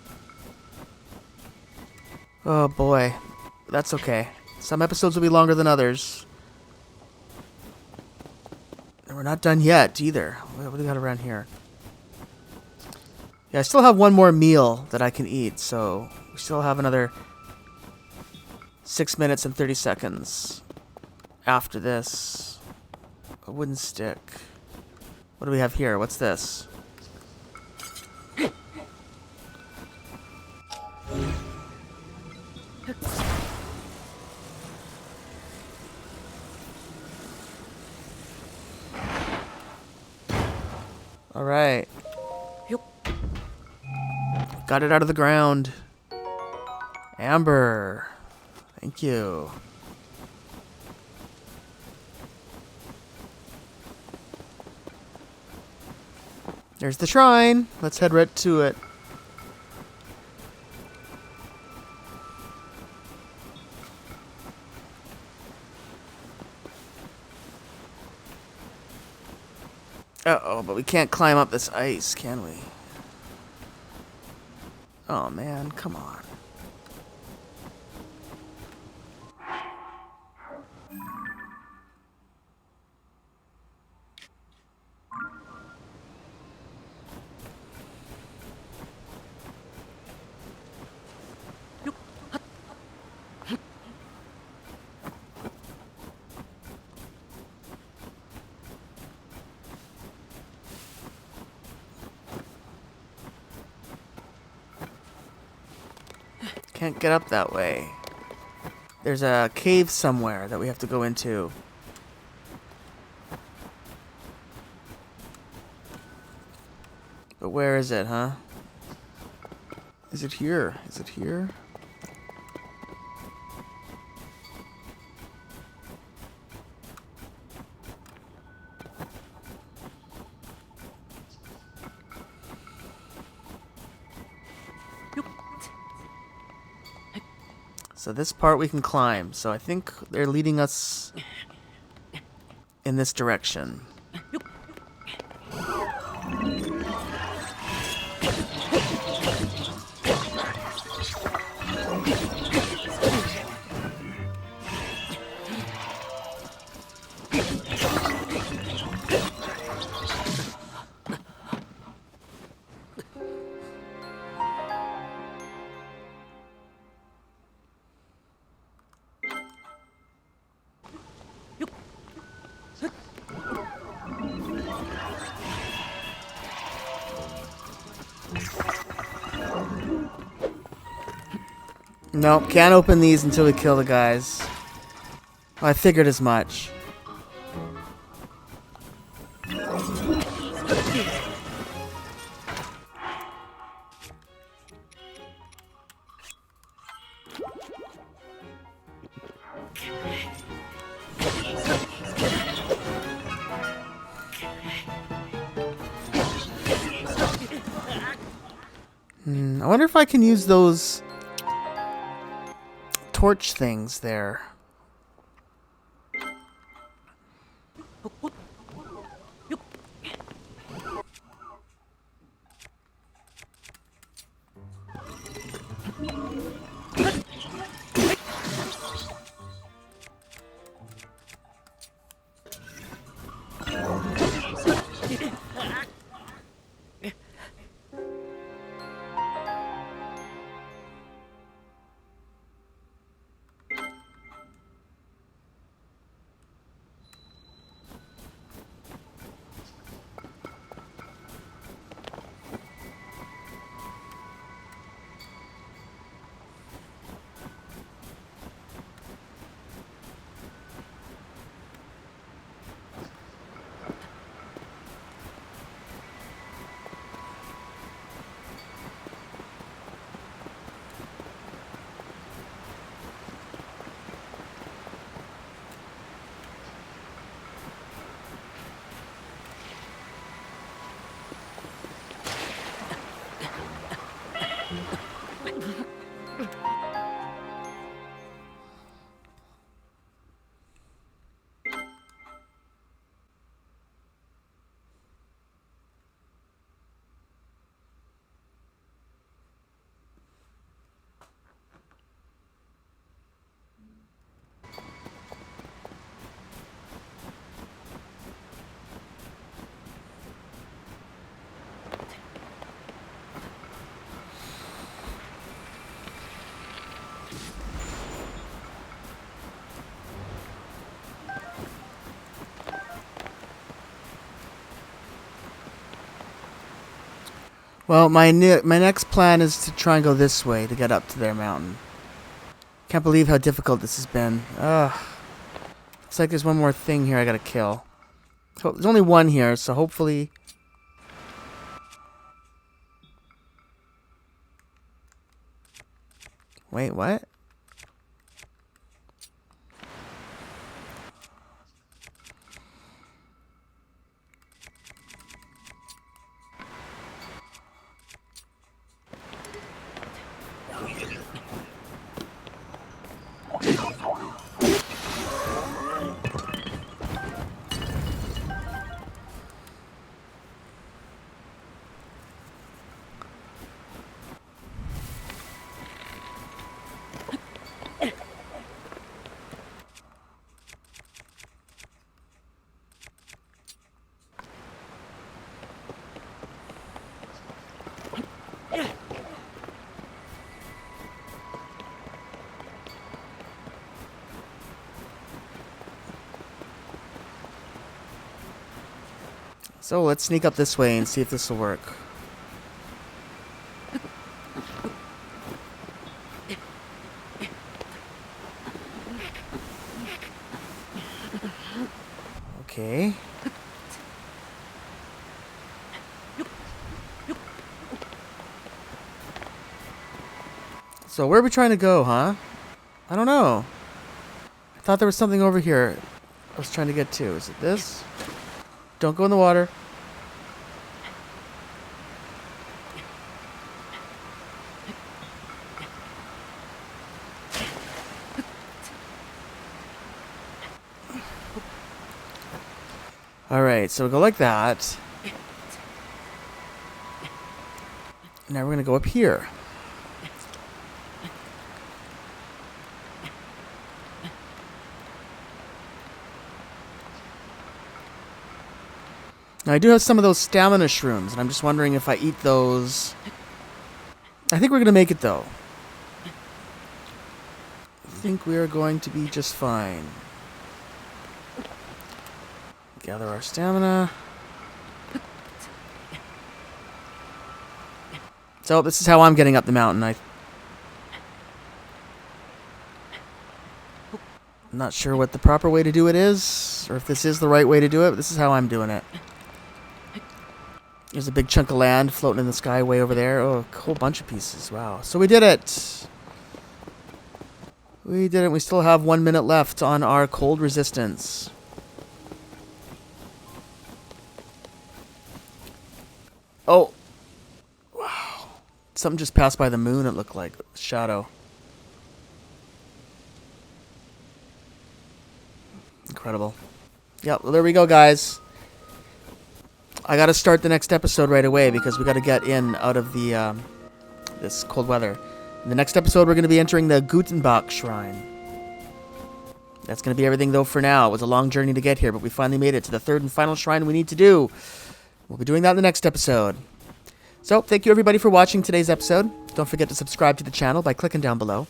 Oh, boy. That's okay. Some episodes will be longer than others. And we're not done yet, either. What do we got around here? Yeah, I still have one more meal that I can eat, so we still have another 6 minutes and 30 seconds after this. A wooden stick. What do we have here? What's this? All right. Got it out of the ground. Amber. Thank you. There's the shrine. Let's head right to it. Uh-oh, but we can't climb up this ice, can we? Oh, man, come on. Can't get up that way. There's a cave somewhere that we have to go into. But where is it, huh? Is it here? Is it here? So this part we can climb. So I think they're leading us in this direction. Nope, can't open these until we kill the guys. I figured as much. I wonder if I can use those torch things there. Well, my next plan is to try and go this way to get up to their mountain. Can't believe how difficult this has been. Ugh. Looks like there's one more thing here I gotta kill. There's only one here, so hopefully... Wait, what? So let's sneak up this way and see if this will work. Okay. So where are we trying to go, huh? I don't know. I thought there was something over here I was trying to get to. Is it this? Don't go in the water. Alright, so we'll go like that. Now we're going to go up here. Now, I do have some of those stamina shrooms, and I'm just wondering if I eat those... I think we're going to make it, though. I think we are going to be just fine. Gather our stamina. So, this is how I'm getting up the mountain. I'm not sure what the proper way to do it is, or if this is the right way to do it, but this is how I'm doing it. There's a big chunk of land floating in the sky way over there. Oh, a whole bunch of pieces. Wow. So we did it. We did it. We still have 1 minute left on our cold resistance. Oh. Wow. Something just passed by the moon, it looked like. Shadow. Incredible. Yeah, well, there we go, guys. I gotta start the next episode right away because we gotta get in out of the this cold weather. In the next episode, we're gonna be entering the Gutenbach Shrine. That's gonna be everything, though, for now. It was a long journey to get here, but we finally made it to the third and final shrine we need to do. We'll be doing that in the next episode. So, thank you everybody for watching today's episode. Don't forget to subscribe to the channel by clicking down below.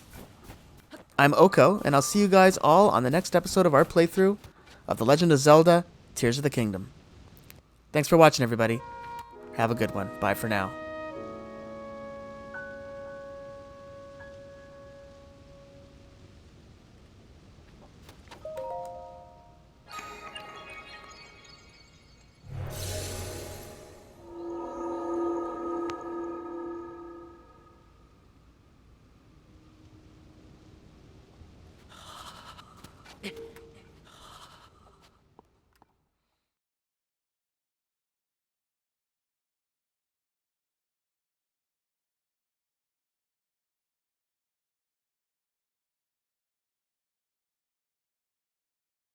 I'm Oko, and I'll see you guys all on the next episode of our playthrough of The Legend of Zelda: Tears of the Kingdom. Thanks for watching, everybody. Have a good one. Bye for now.